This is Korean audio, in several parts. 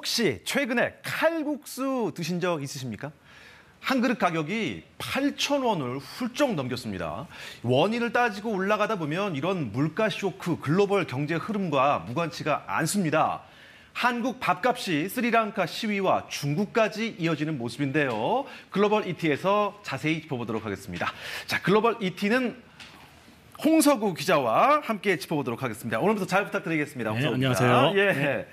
혹시 최근에 칼국수 드신 적 있으십니까? 한 그릇 가격이 8,000원을 훌쩍 넘겼습니다. 원인을 따지고 올라가다 보면 이런 물가 쇼크, 글로벌 경제 흐름과 무관치가 않습니다. 한국 밥값이 스리랑카 시위와 중국까지 이어지는 모습인데요. 글로벌 ET에서 자세히 짚어보도록 하겠습니다. 자, 글로벌 ET는 홍석우 기자와 함께 짚어보도록 하겠습니다. 오늘부터 잘 부탁드리겠습니다. 네, 안녕하세요. 예. 네.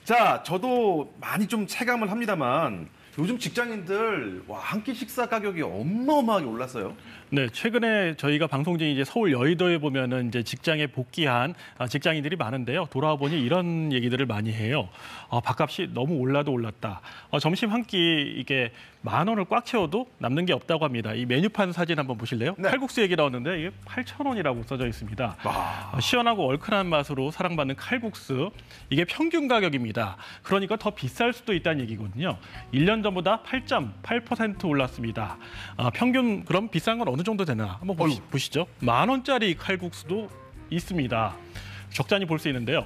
자, 저도 많이 좀 체감을 합니다만 요즘 직장인들 한 끼 식사 가격이 어마어마하게 올랐어요. 네, 최근에 저희가 방송 중에 이제 서울 여의도에 보면은 이제 직장에 복귀한 직장인들이 많은데요. 돌아와 보니 이런 얘기들을 많이 해요. 밥값이 너무 올라도 올랐다. 점심 한 끼 이게 10,000원을 꽉 채워도 남는 게 없다고 합니다. 이 메뉴판 사진 한번 보실래요? 네. 칼국수 얘기 나오는데 이게 8,000원이라고 써져 있습니다. 시원하고 얼큰한 맛으로 사랑받는 칼국수, 이게 평균 가격입니다. 그러니까 더 비쌀 수도 있다는 얘기거든요. 1년 전보다 8.8% 올랐습니다. 평균 그럼 비싼 건 어느 정도 되나 한번 보시죠. 10,000원짜리 칼국수도 있습니다. 적잖이 볼 수 있는데요.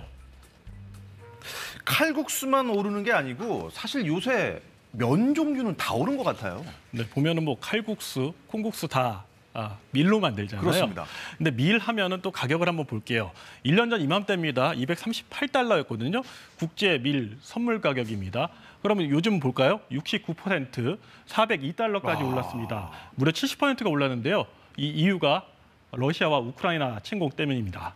칼국수만 오르는 게 아니고 사실 요새 면 종류는 다 오른 것 같아요. 네, 보면은 뭐 칼국수, 콩국수 다 밀로 만들잖아요. 그렇습니다. 근데 밀 하면은 또 가격을 한번 볼게요. 1년 전 이맘때입니다. 238달러였거든요. 국제 밀 선물 가격입니다. 그러면 요즘 볼까요? 69%, 402달러까지 올랐습니다. 무려 70%가 올랐는데요. 이 이유가 러시아와 우크라이나 침공 때문입니다.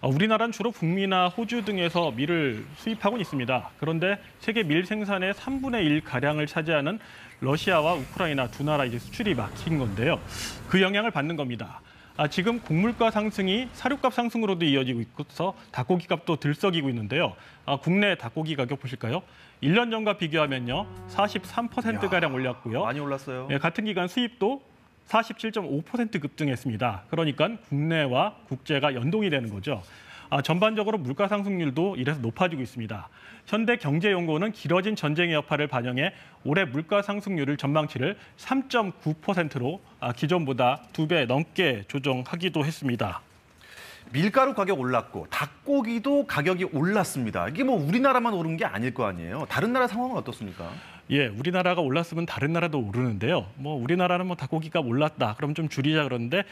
우리나라는 주로 북미나 호주 등에서 밀을 수입하고 있습니다. 그런데 세계 밀 생산의 3분의 1 가량을 차지하는 러시아와 우크라이나 두 나라 이제 수출이 막힌 건데요. 그 영향을 받는 겁니다. 지금 곡물가 상승이 사료값 상승으로도 이어지고 있어서 닭고기 값도 들썩이고 있는데요. 국내 닭고기 가격 보실까요? 1년 전과 비교하면요, 43%가량 올랐고요. 많이 올랐어요. 같은 기간 수입도 47.5% 급등했습니다. 그러니까 국내와 국제가 연동이 되는 거죠. 전반적으로 물가 상승률도 이래서 높아지고 있습니다. 현대경제연구원은 길어진 전쟁의 여파를 반영해 올해 물가 상승률을 전망치를 3.9%로 기존보다 2배 넘게 조정하기도 했습니다. 밀가루 가격 올랐고 닭고기도 가격이 올랐습니다. 이게 뭐 우리나라만 오른 게 아닐 거 아니에요. 다른 나라 상황은 어떻습니까? 예, 우리나라가 올랐으면 다른 나라도 오르는데요. 뭐 우리나라는 뭐 닭고기가 올랐다, 그럼 좀 줄이자 그러는데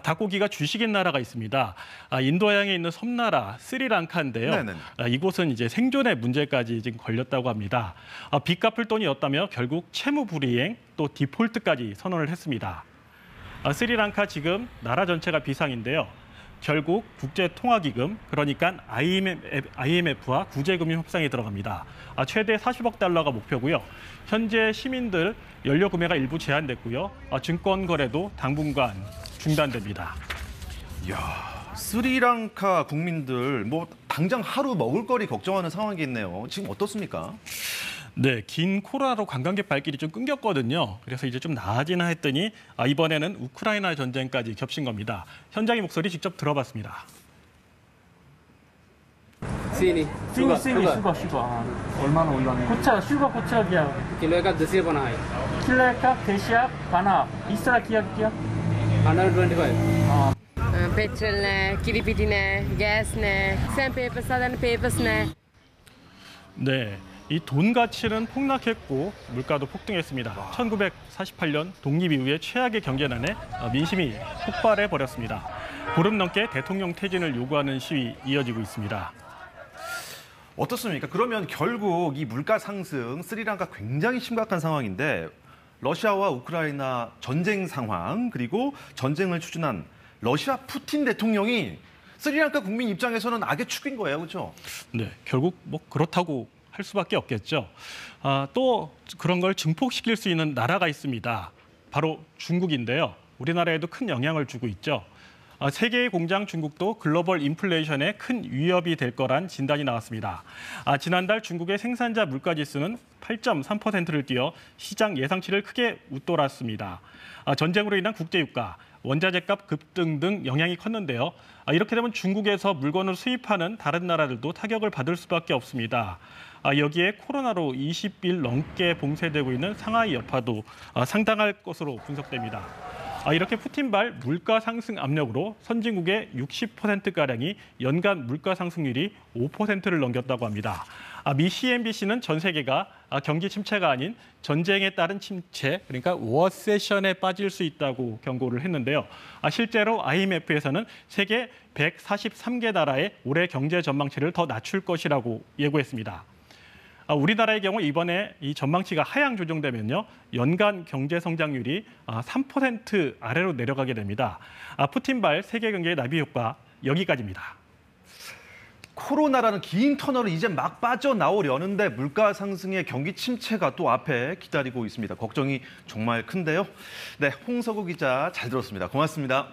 닭고기가 주식인 나라가 있습니다. 인도양에 있는 섬나라 스리랑카인데요. 이곳은 이제 생존의 문제까지 지금 걸렸다고 합니다. 빚 갚을 돈이 없다며 결국 채무 불이행 또 디폴트까지 선언을 했습니다. 스리랑카 지금 나라 전체가 비상인데요. 결국 국제통화기금, 그러니까 IMF와 구제금융 협상에 들어갑니다. 최대 40억 달러가 목표고요. 현재 시민들 연료 구매가 일부 제한됐고요. 증권 거래도 당분간 중단됩니다. 이야, 스리랑카 국민들 뭐 당장 하루 먹을 거리 걱정하는 상황이겠네요. 지금 어떻습니까? 네, 긴 코로나로 관광객 발길이 좀 끊겼거든요. 그래서 이제 좀 나아지나 했더니 이번에는 우크라이나 전쟁까지 겹친 겁니다. 현장의 목소리 직접 들어봤습니다. Sini. 슈거. 얼마나 올랐나요? 고차, 슈거 고차기야. Kilo ka 200 bana hai. 킬레카, 대시약, 바나. 이스라 기약이야? 125. Petrol ne, kiripiti ne, gas ne, sandpaper, southern papers ne. 네. 이 돈 가치는 폭락했고 물가도 폭등했습니다. 1948년 독립 이후에 최악의 경제난에 민심이 폭발해 버렸습니다. 보름 넘게 대통령 퇴진을 요구하는 시위 이어지고 있습니다. 어떻습니까? 그러면 결국 이 물가 상승, 스리랑카 굉장히 심각한 상황인데 러시아와 우크라이나 전쟁 상황, 그리고 전쟁을 추진한 러시아 푸틴 대통령이 스리랑카 국민 입장에서는 악의 축인 거예요, 그렇죠? 네, 결국 뭐 그렇다고 할 수밖에 없겠죠. 또 그런 걸 증폭시킬 수 있는 나라가 있습니다. 바로 중국인데요. 우리나라에도 큰 영향을 주고 있죠. 세계의 공장 중국도 글로벌 인플레이션에 큰 위협이 될 거란 진단이 나왔습니다. 지난달 중국의 생산자 물가지수는 8.3%를 뛰어 시장 예상치를 크게 웃돌았습니다. 전쟁으로 인한 국제유가, 원자재값 급등 등 영향이 컸는데요. 이렇게 되면 중국에서 물건을 수입하는 다른 나라들도 타격을 받을 수밖에 없습니다. 여기에 코로나로 20일 넘게 봉쇄되고 있는 상하이 여파도 상당할 것으로 분석됩니다. 이렇게 푸틴발 물가 상승 압력으로 선진국의 60%가량이 연간 물가 상승률이 5%를 넘겼다고 합니다. 미 CNBC는 전 세계가 경기 침체가 아닌 전쟁에 따른 침체, 그러니까 워세션에 빠질 수 있다고 경고를 했는데요. 실제로 IMF에서는 세계 143개 나라의 올해 경제 전망치를 더 낮출 것이라고 예고했습니다. 우리나라의 경우 이번에 이 전망치가 하향 조정되면요, 연간 경제 성장률이 3% 아래로 내려가게 됩니다. 푸틴발 세계 경제의 나비 효과 여기까지입니다. 코로나라는 긴 터널을 이제 막 빠져나오려는데 물가 상승의 경기 침체가 또 앞에 기다리고 있습니다. 걱정이 정말 큰데요. 네, 홍석우 기자 잘 들었습니다. 고맙습니다.